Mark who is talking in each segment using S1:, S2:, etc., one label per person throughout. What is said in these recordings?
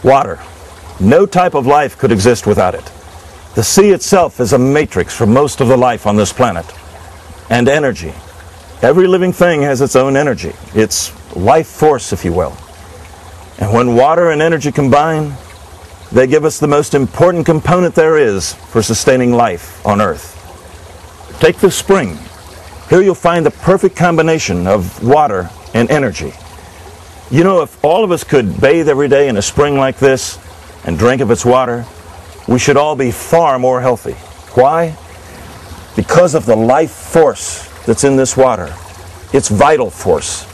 S1: Water. No type of life could exist without it. The sea itself is a matrix for most of the life on this planet. And energy. Every living thing has its own energy. Its life force, if you will. And when water and energy combine, they give us the most important component there is for sustaining life on Earth. Take this spring. Here you'll find the perfect combination of water and energy. You know, if all of us could bathe every day in a spring like this and drink of its water, we should all be far more healthy. Why? Because of the life force that's in this water. It's vital force.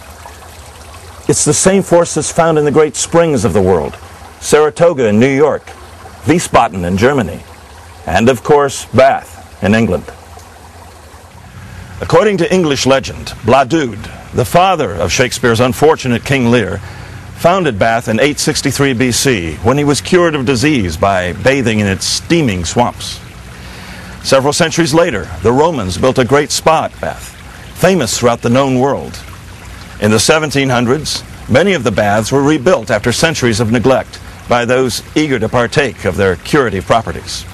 S1: It's the same force that's found in the great springs of the world. Saratoga in New York, Wiesbaden in Germany, and of course Bath in England. According to English legend, Bladude, the father of Shakespeare's unfortunate King Lear, founded Bath in 863 BC when he was cured of disease by bathing in its steaming swamps. Several centuries later, the Romans built a great spa at Bath, famous throughout the known world. In the 1700s, many of the baths were rebuilt after centuries of neglect by those eager to partake of their curative properties.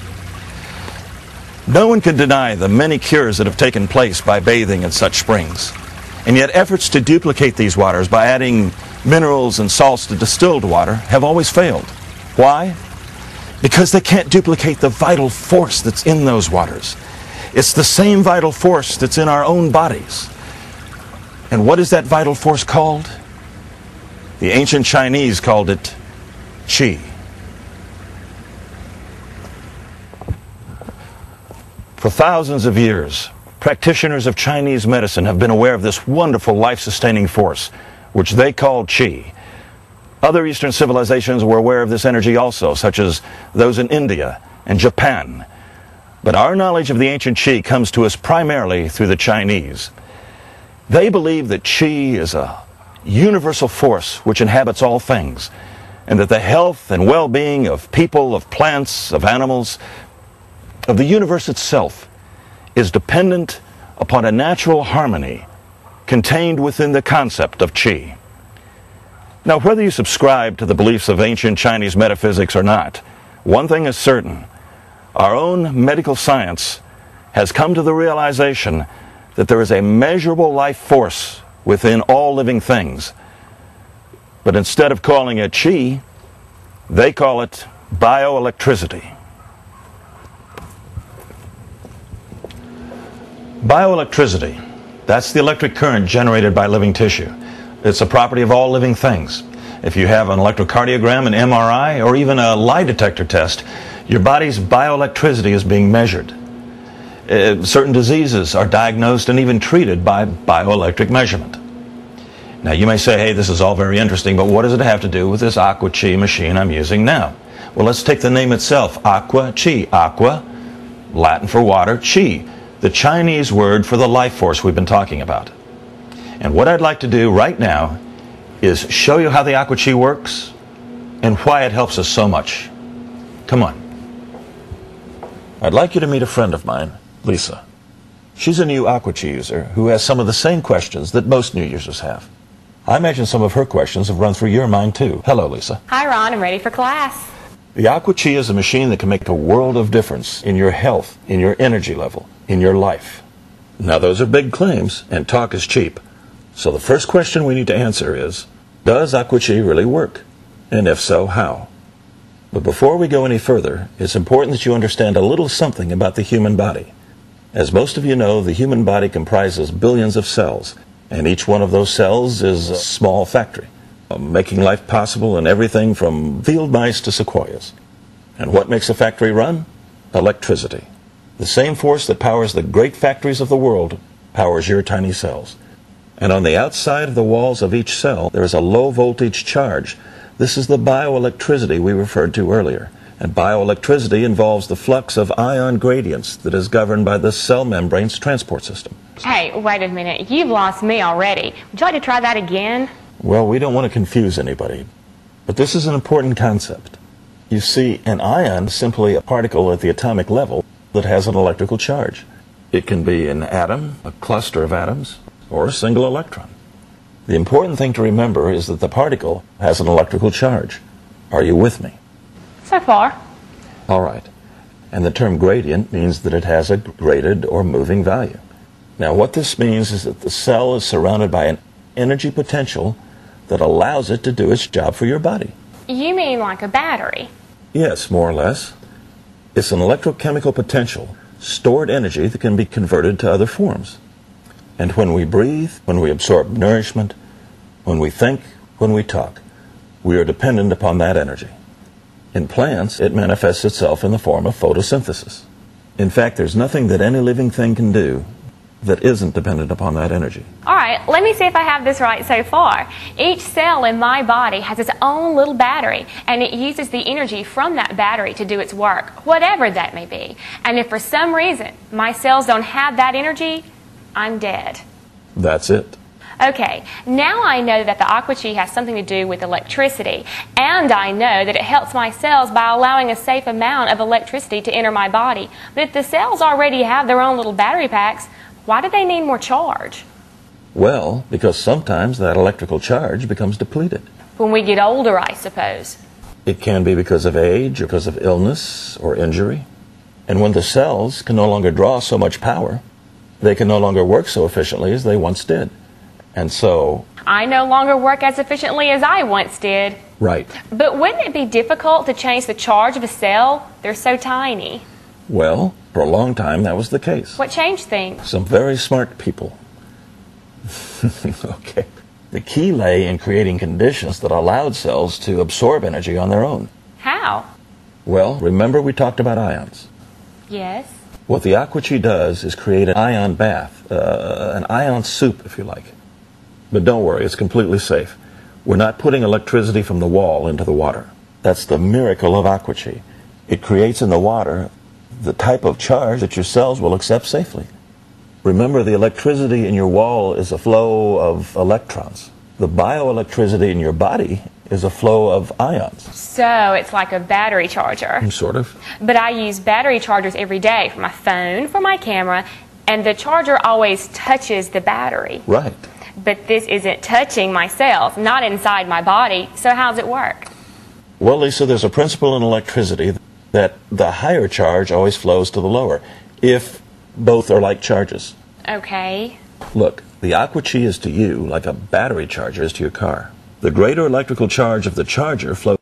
S1: No one can deny the many cures that have taken place by bathing in such springs. And yet efforts to duplicate these waters by adding minerals and salts to distilled water have always failed. Why? Because they can't duplicate the vital force that's in those waters. It's the same vital force that's in our own bodies. And what is that vital force called? The ancient Chinese called it Chi. For thousands of years, practitioners of Chinese medicine have been aware of this wonderful life-sustaining force, which they call Qi. Other Eastern civilizations were aware of this energy also, such as those in India and Japan. But our knowledge of the ancient Qi comes to us primarily through the Chinese. They believe that Qi is a universal force which inhabits all things, and that the health and well-being of people, of plants, of animals, of the universe itself is dependent upon a natural harmony contained within the concept of Qi. Now, whether you subscribe to the beliefs of ancient Chinese metaphysics or not, one thing is certain. Our own medical science has come to the realization that there is a measurable life force within all living things. But instead of calling it Qi, they call it bioelectricity. Bioelectricity, that's the electric current generated by living tissue. It's a property of all living things. If you have an electrocardiogram, an MRI, or even a lie detector test, your body's bioelectricity is being measured. Certain diseases are diagnosed and even treated by bioelectric measurement. Now you may say, hey, this is all very interesting, but what does it have to do with this Aqua Chi machine I'm using now? Well, let's take the name itself, Aqua Chi. Aqua, Latin for water, Chi, the Chinese word for the life force we've been talking about. And what I'd like to do right now is show you how the Aqua Chi works and why it helps us so much. Come on. I'd like you to meet a friend of mine, Lisa. She's a new Aqua Chi user who has some of the same questions that most new users have. I imagine some of her questions have run through your mind too. Hello, Lisa.
S2: Hi, Ron. I'm ready for class.
S1: The Aqua Chi is a machine that can make a world of difference in your health, in your energy level, in your life. Now, those are big claims, and talk is cheap. So the first question we need to answer is, does Aqua Chi really work? And if so, how? But before we go any further, it's important that you understand a little something about the human body. As most of you know, the human body comprises billions of cells, and each one of those cells is a small factory, making life possible in everything from field mice to sequoias. And what makes a factory run? Electricity. The same force that powers the great factories of the world powers your tiny cells. And on the outside of the walls of each cell, there is a low voltage charge. This is the bioelectricity we referred to earlier. And bioelectricity involves the flux of ion gradients that is governed by the cell membrane's transport system.
S2: Hey, wait a minute. You've lost me already. Would you like to try that again?
S1: Well, we don't want to confuse anybody, but this is an important concept. You see, an ion is simply a particle at the atomic level that has an electrical charge. It can be an atom, a cluster of atoms, or a single electron. The important thing to remember is that the particle has an electrical charge. Are you with me?
S2: So far.
S1: All right. And the term gradient means that it has a graded or moving value. Now, what this means is that the cell is surrounded by an energy potential that allows it to do its job for your body.
S2: You mean like a battery?
S1: Yes, more or less. It's an electrochemical potential, stored energy that can be converted to other forms. And when we breathe, when we absorb nourishment, when we think, when we talk, we are dependent upon that energy. In plants, it manifests itself in the form of photosynthesis. In fact, there's nothing that any living thing can do that isn't dependent upon that energy.
S2: All right, let me see if I have this right so far. Each cell in my body has its own little battery, and it uses the energy from that battery to do its work, whatever that may be. And if for some reason my cells don't have that energy, I'm dead.
S1: That's it.
S2: Okay, now I know that the Aqua Chi has something to do with electricity, and I know that it helps my cells by allowing a safe amount of electricity to enter my body. But if the cells already have their own little battery packs, why do they need more charge?
S1: Well, because sometimes that electrical charge becomes depleted.
S2: When we get older, I suppose.
S1: It can be because of age, or because of illness or injury. And when the cells can no longer draw so much power, they can no longer work so efficiently as they once did. And so...
S2: I no longer work as efficiently as I once did.
S1: Right.
S2: But wouldn't it be difficult to change the charge of a cell? They're so tiny.
S1: Well, for a long time that was the case.
S2: What changed things?
S1: Some very smart people. Okay. The key lay in creating conditions that allowed cells to absorb energy on their own.
S2: How?
S1: Well, remember we talked about ions.
S2: Yes.
S1: What the Aqua Chi does is create an ion bath, an ion soup, if you like. But don't worry, it's completely safe. We're not putting electricity from the wall into the water. That's the miracle of Aqua Chi. It creates in the water the type of charge that your cells will accept safely. Remember, the electricity in your wall is a flow of electrons. The bioelectricity in your body is a flow of ions.
S2: So it's like a battery charger.
S1: Sort of.
S2: But I use battery chargers every day for my phone, for my camera, and the charger always touches the battery.
S1: Right.
S2: But this isn't touching my cells, not inside my body, so how does it work?
S1: Well, Lisa, there's a principle in electricity that the higher charge always flows to the lower, if both are like charges.
S2: Okay.
S1: Look, the Aqua Chi is to you like a battery charger is to your car. The greater electrical charge of the charger flows